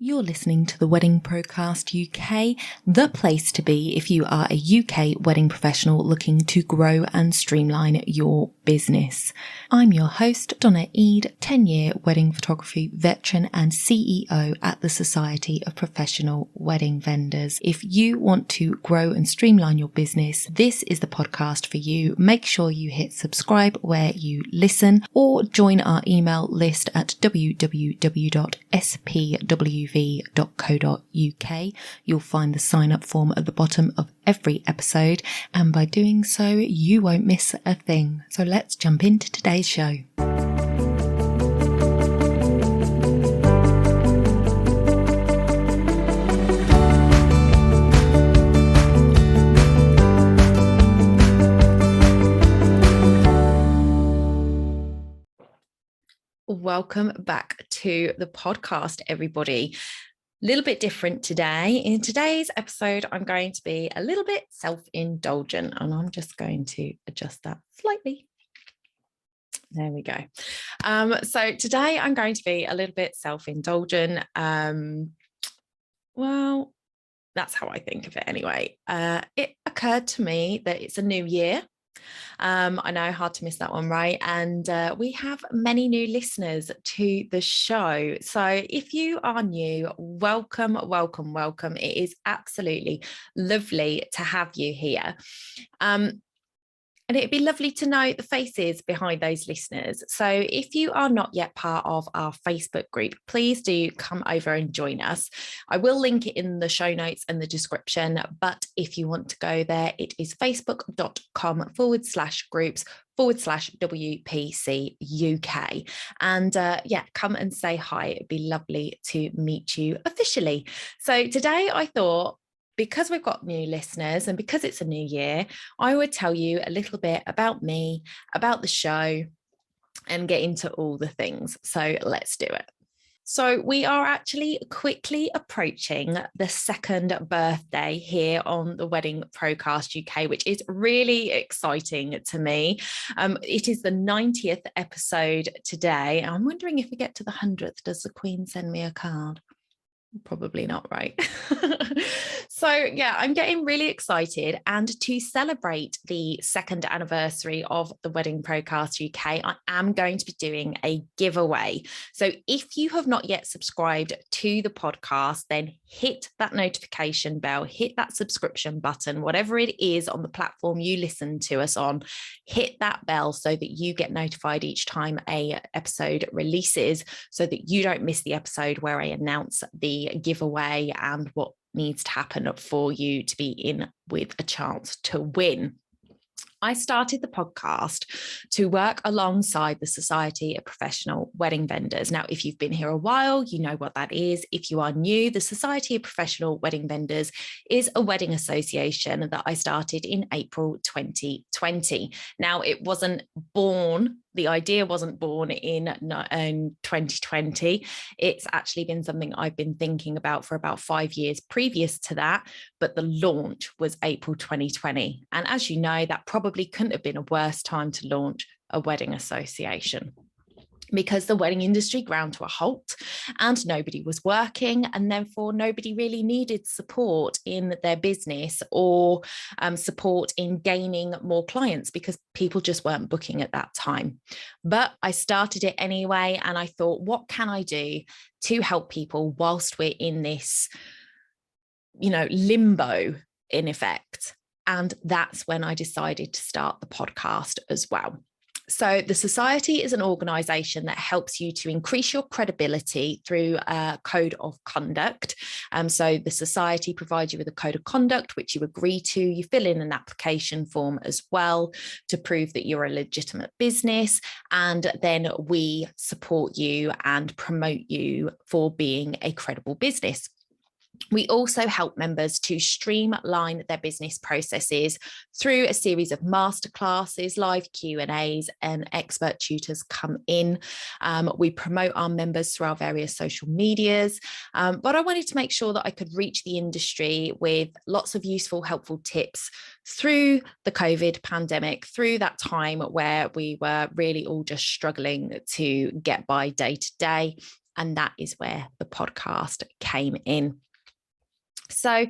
You're listening to the Wedding Procast UK, the place to be if you are a UK wedding professional looking to grow and streamline your business. I'm your host, Donna Eade, 10-year wedding photography veteran and CEO at the Society of Professional Wedding Vendors. If you want to grow and streamline your business, this is the podcast for you. Make sure you hit subscribe where you listen or join our email list at www.spwv.co.uk. You'll find the sign up form at the bottom of every episode, and by doing so, you won't miss a thing. So let's jump into today's show. Welcome back to the podcast, everybody. A little bit different today. In today's episode, I'm going to be a little bit self-indulgent, and I'm just going to adjust that slightly. There we go. So today I'm going to be a little bit self-indulgent. Well, that's how I think of it anyway. It occurred to me that it's a new year. I know, hard to miss that one, right? And we have many new listeners to the show. So if you are new, welcome, welcome, welcome. It is absolutely lovely to have you here. And it'd be lovely to know the faces behind those listeners. So if you are not yet part of our Facebook group, please do come over and join us. I will link it in the show notes and the description, but if you want to go there, it is facebook.com/groups/WPCUK. And come and say hi. It'd be lovely to meet you officially. So today I thought, because we've got new listeners and because it's a new year, I would tell you a little bit about me, about the show, and get into all the things. So let's do it. So we are actually quickly approaching the second birthday here on the Wedding Procast UK, which is really exciting to me. It is the 90th episode today. I'm wondering if we get to the 100th, does the Queen send me a card? Probably not, right? So yeah, I'm getting really excited, and to celebrate the second anniversary of the Wedding Procast UK, I am going to be doing a giveaway. So if you have not yet subscribed to the podcast, then hit that notification bell, hit that subscription button, whatever it is on the platform you listen to us on, hit that bell so that you get notified each time a episode releases, so that you don't miss the episode where I announce the giveaway and what needs to happen for you to be in with a chance to win. I started the podcast to work alongside the Society of Professional Wedding Vendors. Now, if you've been here a while, you know what that is. If you are new, the Society of Professional Wedding Vendors is a wedding association that I started in April 2020. Now, the idea wasn't born in 2020. It's actually been something I've been thinking about for about 5 years previous to that, but the launch was April 2020. And as you know, that probably couldn't have been a worse time to launch a wedding association, because the wedding industry ground to a halt and nobody was working, and therefore nobody really needed support in their business or support in gaining more clients, because people just weren't booking at that time. But I started it anyway, and I thought, what can I do to help people whilst we're in this, limbo in effect? And that's when I decided to start the podcast as well. So the Society is an organisation that helps you to increase your credibility through a code of conduct. So the Society provides you with a code of conduct, which you agree to. You fill in an application form as well to prove that you're a legitimate business. And then we support you and promote you for being a credible business. We also help members to streamline their business processes through a series of masterclasses, live Q&As, and expert tutors come in. We promote our members through our various social medias, but I wanted to make sure that I could reach the industry with lots of useful, helpful tips through the COVID pandemic, through that time where we were really all just struggling to get by day to day. And that is where the podcast came in. So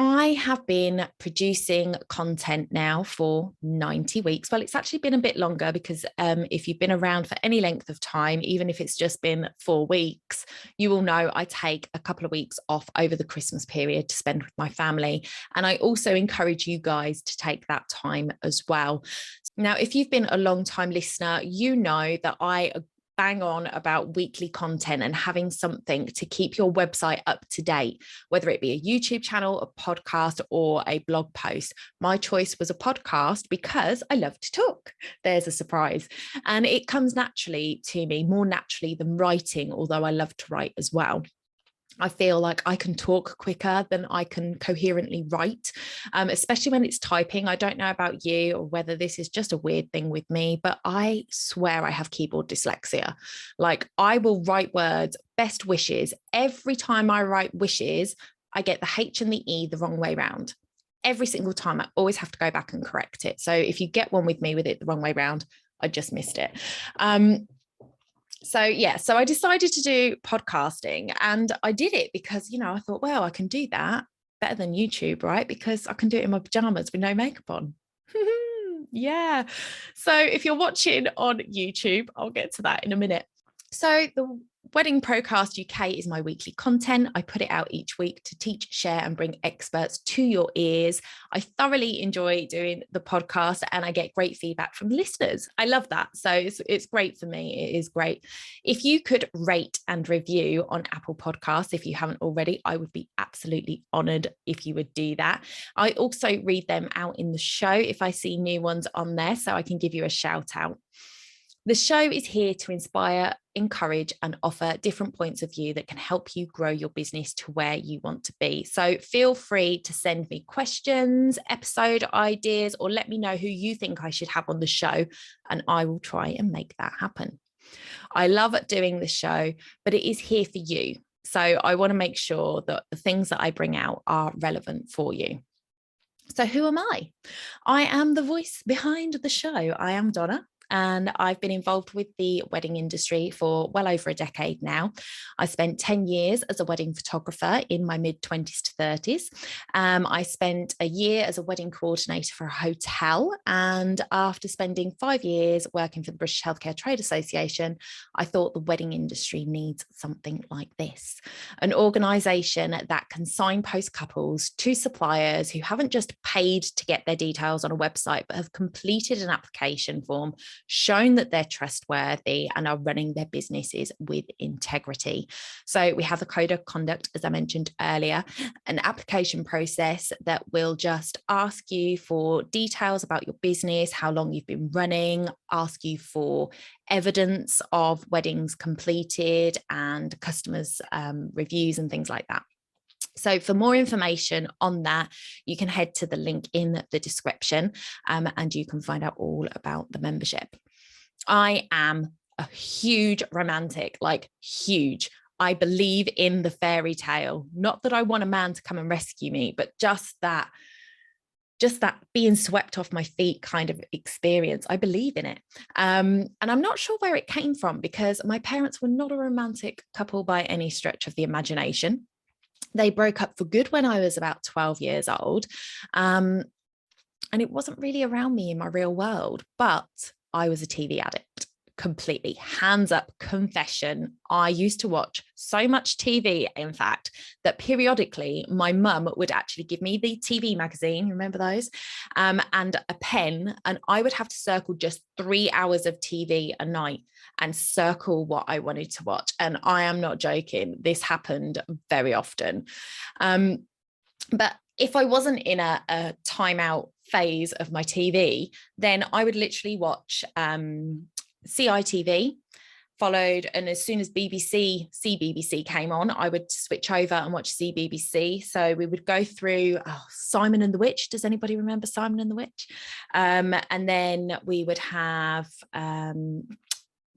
I have been producing content now for 90 weeks. Well, it's actually been a bit longer because if you've been around for any length of time, even if it's just been 4 weeks, you will know I take a couple of weeks off over the Christmas period to spend with my family. And I also encourage you guys to take that time as well. Now, if you've been a long time listener, you know that I bang on about weekly content and having something to keep your website up to date, whether it be a YouTube channel, a podcast, or a blog post. My choice was a podcast because I love to talk. There's a surprise. And it comes naturally to me, more naturally than writing, although I love to write as well. I feel like I can talk quicker than I can coherently write, especially when it's typing. I don't know about you or whether this is just a weird thing with me, but I swear I have keyboard dyslexia. Like I will write words, best wishes. Every time I write wishes, I get the H and the E the wrong way round. Every single time I always have to go back and correct it. So if you get one with me with it the wrong way round, I just missed it. So I decided to do podcasting, and I did it because, I thought, well, I can do that better than YouTube, right? Because I can do it in my pajamas with no makeup on. Yeah. So if you're watching on YouTube, I'll get to that in a minute. So the Wedding Procast UK is my weekly content. I put it out each week to teach, share, and bring experts to your ears. I thoroughly enjoy doing the podcast and I get great feedback from listeners. I love that. So it's great for me. It is great. If you could rate and review on Apple Podcasts, if you haven't already, I would be absolutely honored if you would do that. I also read them out in the show if I see new ones on there, so I can give you a shout out. The show is here to inspire, encourage, and offer different points of view that can help you grow your business to where you want to be. So feel free to send me questions, episode ideas, or let me know who you think I should have on the show, and I will try and make that happen. I love doing the show, but it is here for you. So I want to make sure that the things that I bring out are relevant for you. So who am I? I am the voice behind the show. I am Donna. And I've been involved with the wedding industry for well over a decade now. I spent 10 years as a wedding photographer in my mid-20s to 30s. I spent a year as a wedding coordinator for a hotel. And after spending 5 years working for the British Healthcare Trade Association, I thought the wedding industry needs something like this. An organisation that can signpost couples to suppliers who haven't just paid to get their details on a website, but have completed an application form, shown that they're trustworthy, and are running their businesses with integrity. So we have a code of conduct, as I mentioned earlier, an application process that will just ask you for details about your business, how long you've been running, ask you for evidence of weddings completed and customers' reviews and things like that. So for more information on that, you can head to the link in the description and you can find out all about the membership. I am a huge romantic, like huge. I believe in the fairy tale. Not that I want a man to come and rescue me, but just that being swept off my feet kind of experience. I believe in it. And I'm not sure where it came from because my parents were not a romantic couple by any stretch of the imagination. They broke up for good when I was about 12 years old. And it wasn't really around me in my real world, but I was a TV addict. Completely. Hands up, confession. I used to watch so much TV, in fact, that periodically my mum would actually give me the TV magazine, remember those, and a pen, and I would have to circle just 3 hours of TV a night and circle what I wanted to watch. And I am not joking. This happened very often. But if I wasn't in a timeout phase of my TV, then I would literally watch CITV followed, and as soon as CBBC came on, I would switch over and watch CBBC. So we would go through Simon and the Witch. Does anybody remember Simon and the Witch? And then we would have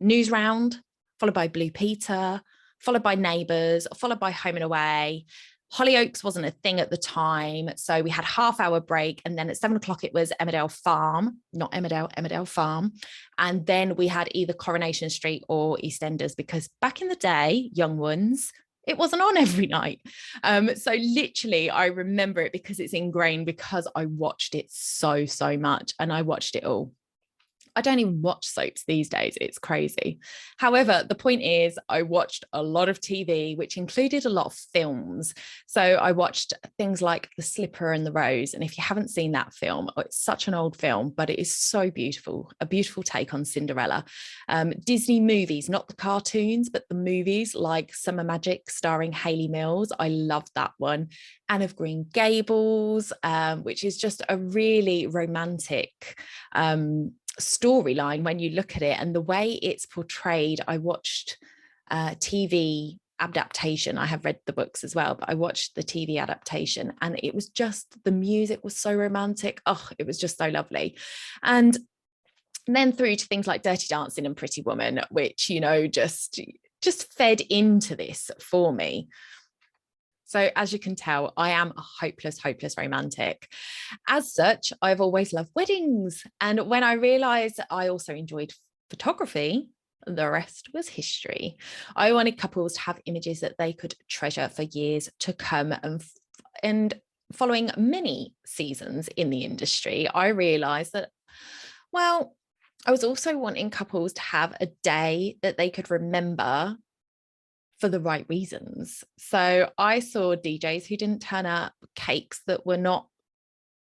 News Round, followed by Blue Peter, followed by Neighbours, followed by Home and Away, Hollyoaks wasn't a thing at the time. So we had half-hour break. And then at 7 o'clock, it was Emmerdale Farm, not Emmerdale Farm. And then we had either Coronation Street or EastEnders, because back in the day, young ones, it wasn't on every night. So literally, I remember it because it's ingrained, because I watched it so much, and I watched it all. I don't even watch soaps these days. It's crazy. However, the point is, I watched a lot of TV, which included a lot of films. So I watched things like The Slipper and the Rose. And if you haven't seen that film, it's such an old film, but it is so beautiful, a beautiful take on Cinderella. Disney movies, not the cartoons, but the movies like Summer Magic starring Hayley Mills. I loved that one. Anne of Green Gables, which is just a really romantic storyline when you look at it, and the way it's portrayed. I watched TV adaptation. I have read the books as well, but I watched the TV adaptation, and it was just, the music was so romantic. Oh, it was just so lovely. And then through to things like Dirty Dancing and Pretty Woman, which, you know, just fed into this for me. So as you can tell, I am a hopeless romantic. As such, I've always loved weddings. And when I realized that I also enjoyed photography, the rest was history. I wanted couples to have images that they could treasure for years to come. And following many seasons in the industry, I realized that, well, I was also wanting couples to have a day that they could remember for the right reasons. So I saw DJs who didn't turn up, cakes that were not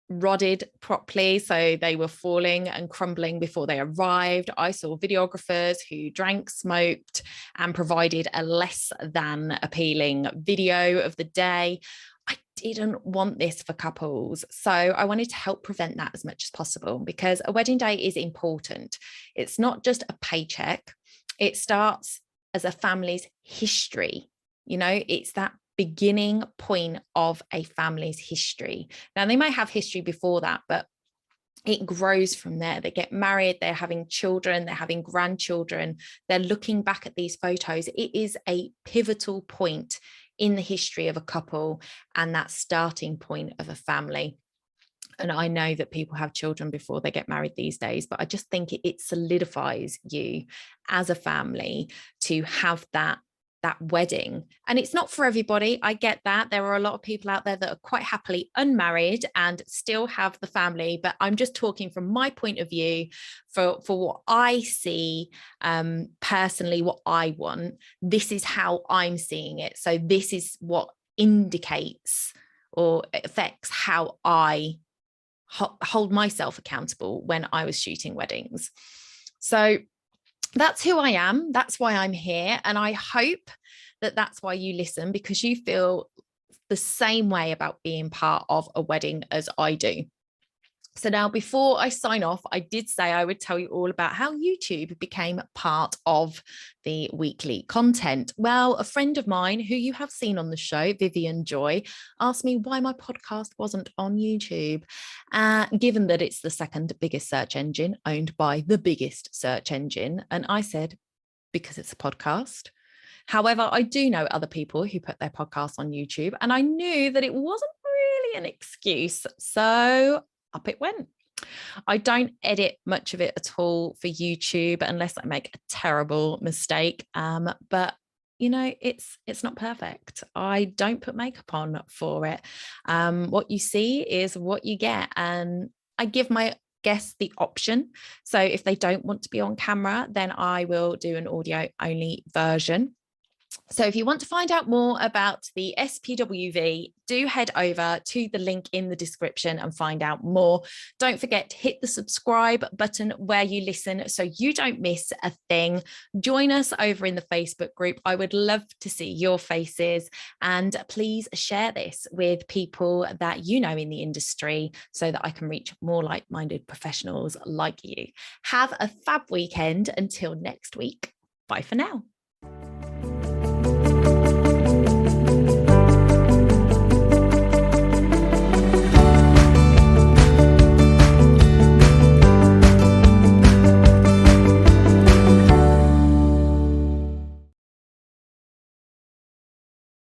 rodded properly, so they were falling and crumbling before they arrived. I saw videographers who drank, smoked, and provided a less than appealing video of the day. I didn't want this for couples. So I wanted to help prevent that as much as possible, because a wedding day is important. It's not just a paycheck. It starts as a family's history. You know, it's that beginning point of a family's history. Now, they might have history before that, but it grows from there. They get married, they're having children, they're having grandchildren, they're looking back at these photos. It is a pivotal point in the history of a couple, and that starting point of a family. And I know that people have children before they get married these days, but I just think it solidifies you as a family to have that wedding. And it's not for everybody. I get that. There are a lot of people out there that are quite happily unmarried and still have the family. But I'm just talking from my point of view for what I see personally, what I want. This is how I'm seeing it. So this is what indicates or affects how I hold myself accountable when I was shooting weddings. So that's who I am. That's why I'm here. And I hope that that's why you listen, because you feel the same way about being part of a wedding as I do. So now, before I sign off, I did say I would tell you all about how YouTube became part of the weekly content. Well, a friend of mine who you have seen on the show, Vivian Joy, asked me why my podcast wasn't on YouTube, given that it's the second biggest search engine owned by the biggest search engine. And I said, because it's a podcast. However, I do know other people who put their podcasts on YouTube, and I knew that it wasn't really an excuse. So up it went. I don't edit much of it at all for YouTube unless I make a terrible mistake. But you know, it's not perfect. I don't put makeup on for it. What you see is what you get, and I give my guests the option. So if they don't want to be on camera, then I will do an audio only version. So if you want to find out more about the SPWV, do head over to the link in the description and find out more. Don't forget to hit the subscribe button where you listen so you don't miss a thing. Join us over in the Facebook group. I would love to see your faces, and please share this with people that you know in the industry so that I can reach more like-minded professionals like you. Have a fab weekend until next week. Bye for now.